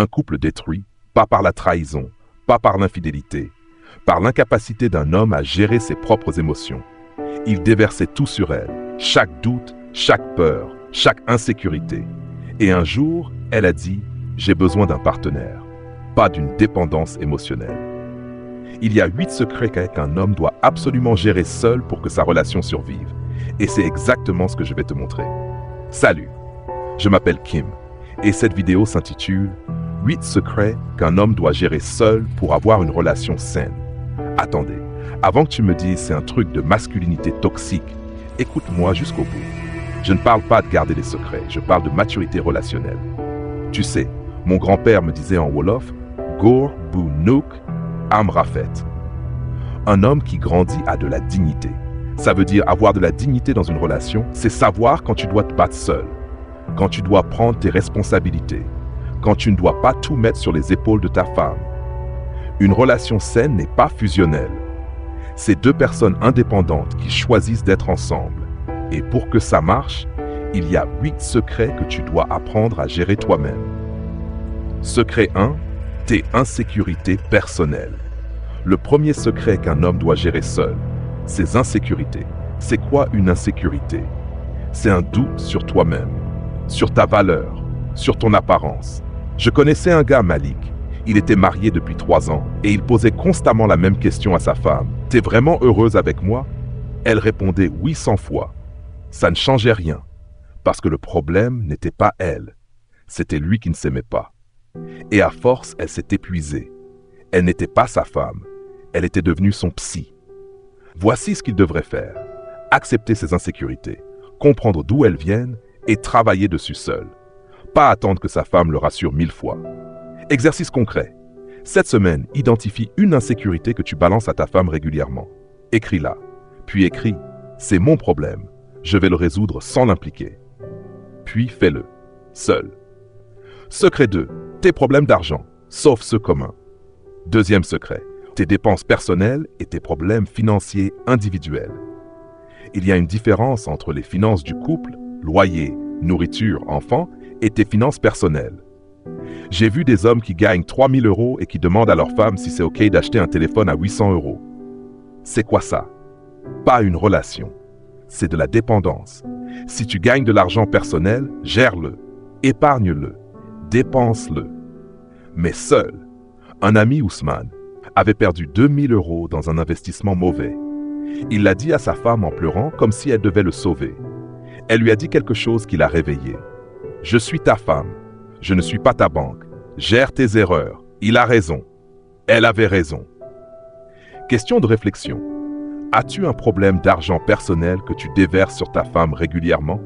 Un couple détruit, pas par la trahison, pas par l'infidélité, par l'incapacité d'un homme à gérer ses propres émotions. Il déversait tout sur elle, chaque doute, chaque peur, chaque insécurité. Et un jour, elle a dit « J'ai besoin d'un partenaire, pas d'une dépendance émotionnelle ». Il y a 8 secrets qu'un homme doit absolument gérer seul pour que sa relation survive. Et c'est exactement ce que je vais te montrer. Salut, je m'appelle Kim et cette vidéo s'intitule « 8 secrets qu'un homme doit gérer seul pour avoir une relation saine ». Attendez, avant que tu me dises c'est un truc de masculinité toxique, écoute-moi jusqu'au bout. Je ne parle pas de garder des secrets, je parle de maturité relationnelle. Tu sais, mon grand-père me disait en Wolof « Gour bu Nouk Am Rafet ». Un homme qui grandit a de la dignité. Ça veut dire avoir de la dignité dans une relation, c'est savoir quand tu dois te battre seul, quand tu dois prendre tes responsabilités, quand tu ne dois pas tout mettre sur les épaules de ta femme. Une relation saine n'est pas fusionnelle. C'est 2 personnes indépendantes qui choisissent d'être ensemble. Et pour que ça marche, il y a 8 secrets que tu dois apprendre à gérer toi-même. Secret 1, tes insécurités personnelles. Le premier secret qu'un homme doit gérer seul, ses insécurités. C'est quoi une insécurité? C'est un doute sur toi-même, sur ta valeur, sur ton apparence. Je connaissais un gars, Malik. Il était marié depuis 3 ans et il posait constamment la même question à sa femme. « T'es vraiment heureuse avec moi ?» Elle répondait oui 100 fois. Ça ne changeait rien, parce que le problème n'était pas elle. C'était lui qui ne s'aimait pas. Et à force, elle s'est épuisée. Elle n'était pas sa femme. Elle était devenue son psy. Voici ce qu'il devrait faire. Accepter ses insécurités, comprendre d'où elles viennent et travailler dessus seul. Pas attendre que sa femme le rassure 1000 fois. Exercice concret. Cette semaine, identifie une insécurité que tu balances à ta femme régulièrement. Écris-la. Puis écris « C'est mon problème. Je vais le résoudre sans l'impliquer. » Puis fais-le. Seul. Secret 2. Tes problèmes d'argent, sauf ceux communs. Deuxième secret. Tes dépenses personnelles et tes problèmes financiers individuels. Il y a une différence entre les finances du couple, loyer, nourriture, enfants, et tes finances personnelles. J'ai vu des hommes qui gagnent 3000 € et qui demandent à leur femme si c'est OK d'acheter un téléphone à 800 €. C'est quoi ça? Pas une relation. C'est de la dépendance. Si tu gagnes de l'argent personnel, gère-le, épargne-le, dépense-le. Mais seul, un ami Ousmane avait perdu 2000 € dans un investissement mauvais. Il l'a dit à sa femme en pleurant comme si elle devait le sauver. Elle lui a dit quelque chose qui l'a réveillé. « Je suis ta femme. Je ne suis pas ta banque. Gère tes erreurs. Il a raison. Elle avait raison. » Question de réflexion. As-tu un problème d'argent personnel que tu déverses sur ta femme régulièrement?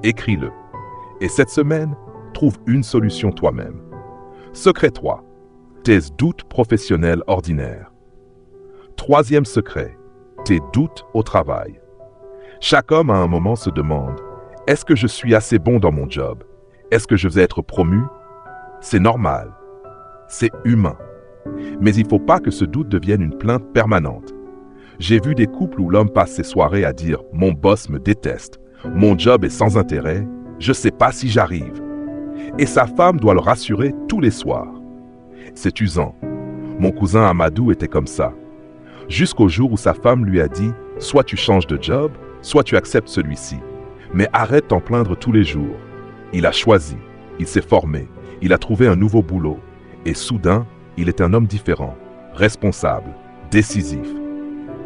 Écris-le. Et cette semaine, trouve une solution toi-même. Secret 3. Tes doutes professionnels ordinaires. Troisième secret. Tes doutes au travail. Chaque homme à un moment se demande « Est-ce que je suis assez bon dans mon job? Est-ce que je vais être promu? » C'est normal. C'est humain. Mais il ne faut pas que ce doute devienne une plainte permanente. J'ai vu des couples où l'homme passe ses soirées à dire « Mon boss me déteste, mon job est sans intérêt, je ne sais pas si j'arrive. » Et sa femme doit le rassurer tous les soirs. C'est usant. Mon cousin Amadou était comme ça. Jusqu'au jour où sa femme lui a dit « Soit tu changes de job, soit tu acceptes celui-ci. Mais arrête d'en plaindre tous les jours. » Il a choisi, il s'est formé, il a trouvé un nouveau boulot. Et soudain, il est un homme différent, responsable, décisif.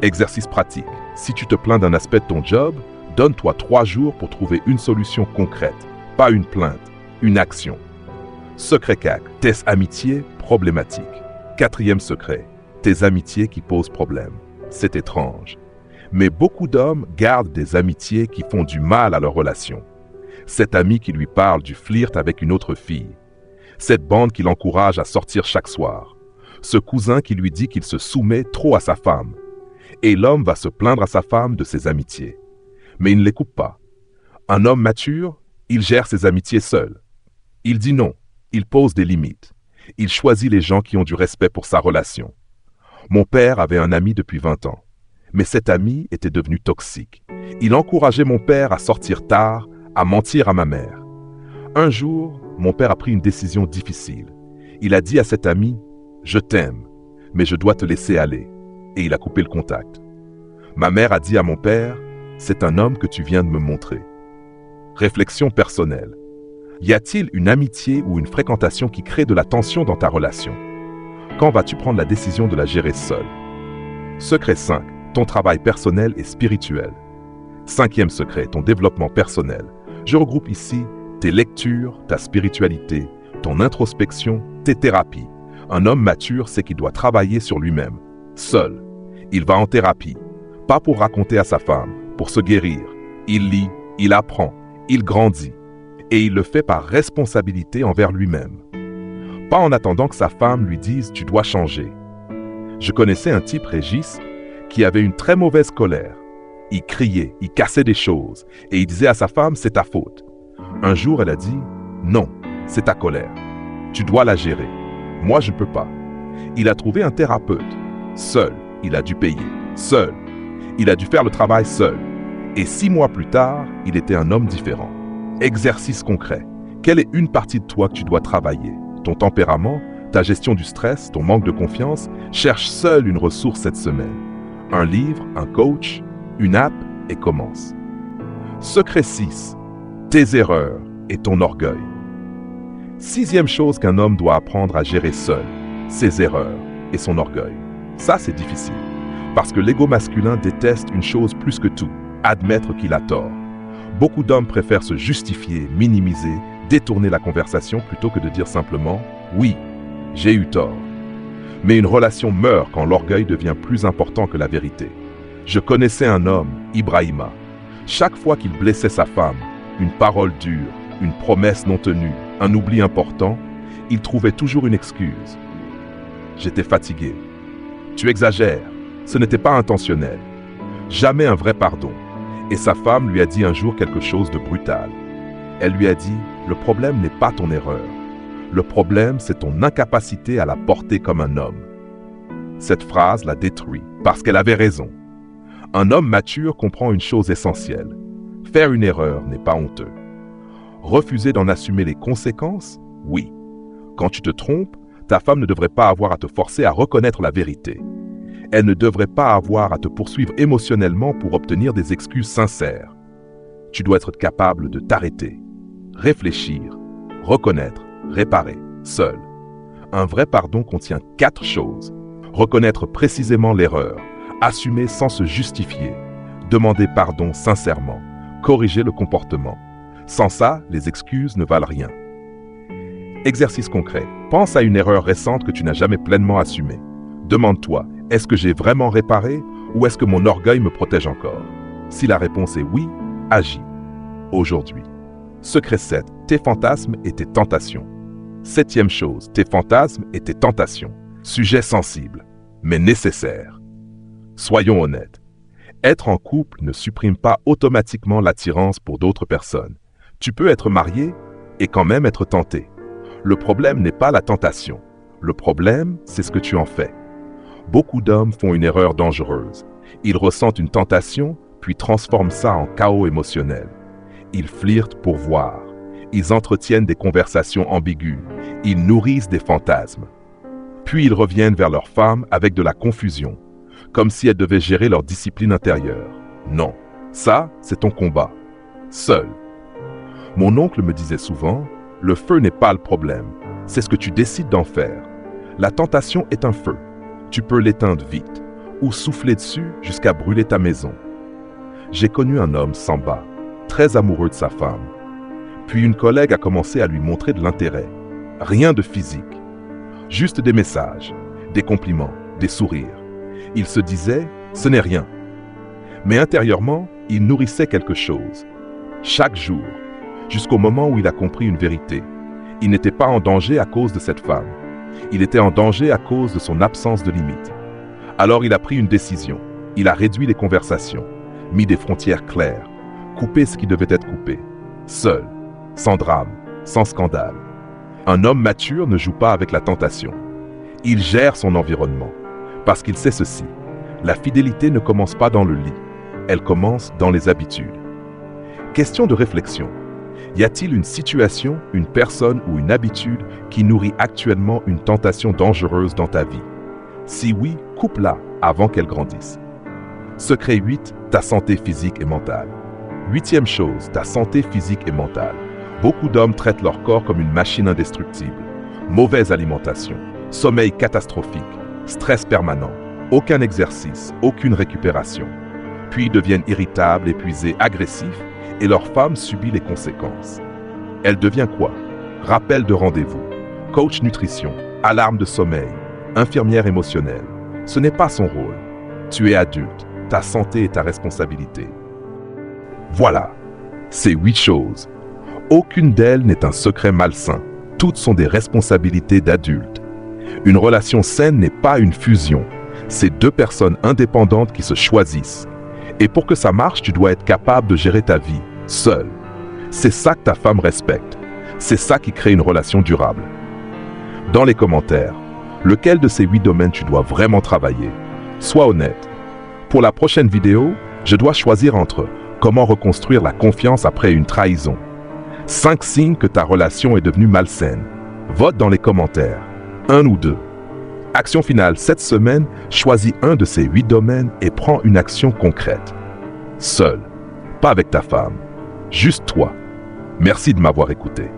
Exercice pratique. Si tu te plains d'un aspect de ton job, donne-toi 3 jours pour trouver une solution concrète, pas une plainte, une action. Secret 4. Tes amitiés problématiques. 4e secret. Tes amitiés qui posent problème. C'est étrange. Mais beaucoup d'hommes gardent des amitiés qui font du mal à leur relation. Cet ami qui lui parle du flirt avec une autre fille. Cette bande qui l'encourage à sortir chaque soir. Ce cousin qui lui dit qu'il se soumet trop à sa femme. Et l'homme va se plaindre à sa femme de ses amitiés. Mais il ne les coupe pas. Un homme mature, il gère ses amitiés seul. Il dit non, il pose des limites. Il choisit les gens qui ont du respect pour sa relation. Mon père avait un ami depuis 20 ans. Mais cet ami était devenu toxique. Il encourageait mon père à sortir tard, à mentir à ma mère. Un jour, mon père a pris une décision difficile. Il a dit à cet ami, « Je t'aime, mais je dois te laisser aller. » Et il a coupé le contact. Ma mère a dit à mon père, « C'est un homme que tu viens de me montrer. » Réflexion personnelle. Y a-t-il une amitié ou une fréquentation qui crée de la tension dans ta relation? Quand vas-tu prendre la décision de la gérer seul? Secret 5. Ton travail personnel et spirituel. 5e secret, ton développement personnel. Je regroupe ici tes lectures, ta spiritualité, ton introspection, tes thérapies. Un homme mature sait qu'il doit travailler sur lui-même, seul. Il va en thérapie, pas pour raconter à sa femme, pour se guérir. Il lit, il apprend, il grandit. Et il le fait par responsabilité envers lui-même. Pas en attendant que sa femme lui dise « tu dois changer ». Je connaissais un type, Régis, qui avait une très mauvaise colère. Il criait, il cassait des choses, et il disait à sa femme « c'est ta faute ». Un jour, elle a dit « non, c'est ta colère. Tu dois la gérer. Moi, je ne peux pas ». Il a trouvé un thérapeute. Seul, il a dû payer. Seul. Il a dû faire le travail seul. Et 6 mois plus tard, il était un homme différent. Exercice concret. Quelle est une partie de toi que tu dois travailler? Ton tempérament, ta gestion du stress, ton manque de confiance? Cherche seul une ressource cette semaine. Un livre, un coach, une app et commence. Secret 6. Tes erreurs et ton orgueil. 6e chose qu'un homme doit apprendre à gérer seul, ses erreurs et son orgueil. Ça, c'est difficile. Parce que l'ego masculin déteste une chose plus que tout, admettre qu'il a tort. Beaucoup d'hommes préfèrent se justifier, minimiser, détourner la conversation plutôt que de dire simplement « oui, j'ai eu tort ». Mais une relation meurt quand l'orgueil devient plus important que la vérité. Je connaissais un homme, Ibrahima. Chaque fois qu'il blessait sa femme, une parole dure, une promesse non tenue, un oubli important, il trouvait toujours une excuse. « J'étais fatigué. Tu exagères. Ce n'était pas intentionnel. » Jamais un vrai pardon. Et sa femme lui a dit un jour quelque chose de brutal. Elle lui a dit, « Le problème n'est pas ton erreur. Le problème, c'est ton incapacité à la porter comme un homme. » Cette phrase l'a détruit, parce qu'elle avait raison. Un homme mature comprend une chose essentielle. Faire une erreur n'est pas honteux. Refuser d'en assumer les conséquences? Oui. Quand tu te trompes, ta femme ne devrait pas avoir à te forcer à reconnaître la vérité. Elle ne devrait pas avoir à te poursuivre émotionnellement pour obtenir des excuses sincères. Tu dois être capable de t'arrêter, réfléchir, reconnaître, réparer, seul. Un vrai pardon contient 4 choses. Reconnaître précisément l'erreur, assumer sans se justifier, demander pardon sincèrement, corriger le comportement. Sans ça, les excuses ne valent rien. Exercice concret. Pense à une erreur récente que tu n'as jamais pleinement assumée. Demande-toi, est-ce que j'ai vraiment réparé ou est-ce que mon orgueil me protège encore? Si la réponse est oui, agis. Aujourd'hui. Secret 7. Tes fantasmes et tes tentations. 7e chose. Tes fantasmes et tes tentations. Sujet sensible, mais nécessaire. Soyons honnêtes. Être en couple ne supprime pas automatiquement l'attirance pour d'autres personnes. Tu peux être marié et quand même être tenté. Le problème n'est pas la tentation. Le problème, c'est ce que tu en fais. Beaucoup d'hommes font une erreur dangereuse. Ils ressentent une tentation, puis transforment ça en chaos émotionnel. Ils flirtent pour voir. Ils entretiennent des conversations ambiguës. Ils nourrissent des fantasmes. Puis ils reviennent vers leur femme avec de la confusion, comme si elles devaient gérer leur discipline intérieure. Non, ça, c'est ton combat. Seul. Mon oncle me disait souvent, le feu n'est pas le problème, c'est ce que tu décides d'en faire. La tentation est un feu. Tu peux l'éteindre vite, ou souffler dessus jusqu'à brûler ta maison. J'ai connu un homme, Samba, très amoureux de sa femme. Puis une collègue a commencé à lui montrer de l'intérêt. Rien de physique. Juste des messages, des compliments, des sourires. Il se disait, ce n'est rien. Mais intérieurement, il nourrissait quelque chose. Chaque jour, jusqu'au moment où il a compris une vérité. Il n'était pas en danger à cause de cette femme. Il était en danger à cause de son absence de limite. Alors il a pris une décision. Il a réduit les conversations, mis des frontières claires, coupé ce qui devait être coupé. Seul, sans drame, sans scandale. Un homme mature ne joue pas avec la tentation. Il gère son environnement, parce qu'il sait ceci. La fidélité ne commence pas dans le lit, elle commence dans les habitudes. Question de réflexion. Y a-t-il une situation, une personne ou une habitude qui nourrit actuellement une tentation dangereuse dans ta vie? Si oui, coupe-la avant qu'elle grandisse. Secret 8, ta santé physique et mentale. Huitième chose, ta santé physique et mentale. Beaucoup d'hommes traitent leur corps comme une machine indestructible. Mauvaise alimentation, sommeil catastrophique, stress permanent, aucun exercice, aucune récupération. Puis ils deviennent irritables, épuisés, agressifs, et leur femme subit les conséquences. Elle devient quoi? Rappel de rendez-vous, coach nutrition, alarme de sommeil, infirmière émotionnelle. Ce n'est pas son rôle. Tu es adulte, ta santé est ta responsabilité. Voilà, ces 8 choses. Aucune d'elles n'est un secret malsain. Toutes sont des responsabilités d'adultes. Une relation saine n'est pas une fusion. C'est deux personnes indépendantes qui se choisissent. Et pour que ça marche, tu dois être capable de gérer ta vie, seul. C'est ça que ta femme respecte. C'est ça qui crée une relation durable. Dans les commentaires, lequel de ces 8 domaines tu dois vraiment travailler? Sois honnête. Pour la prochaine vidéo, je dois choisir entre comment reconstruire la confiance après une trahison. 5 signes que ta relation est devenue malsaine. Vote dans les commentaires. 1 ou 2. Action finale cette semaine, choisis un de ces 8 domaines et prends une action concrète. Seul. Pas avec ta femme. Juste toi. Merci de m'avoir écouté.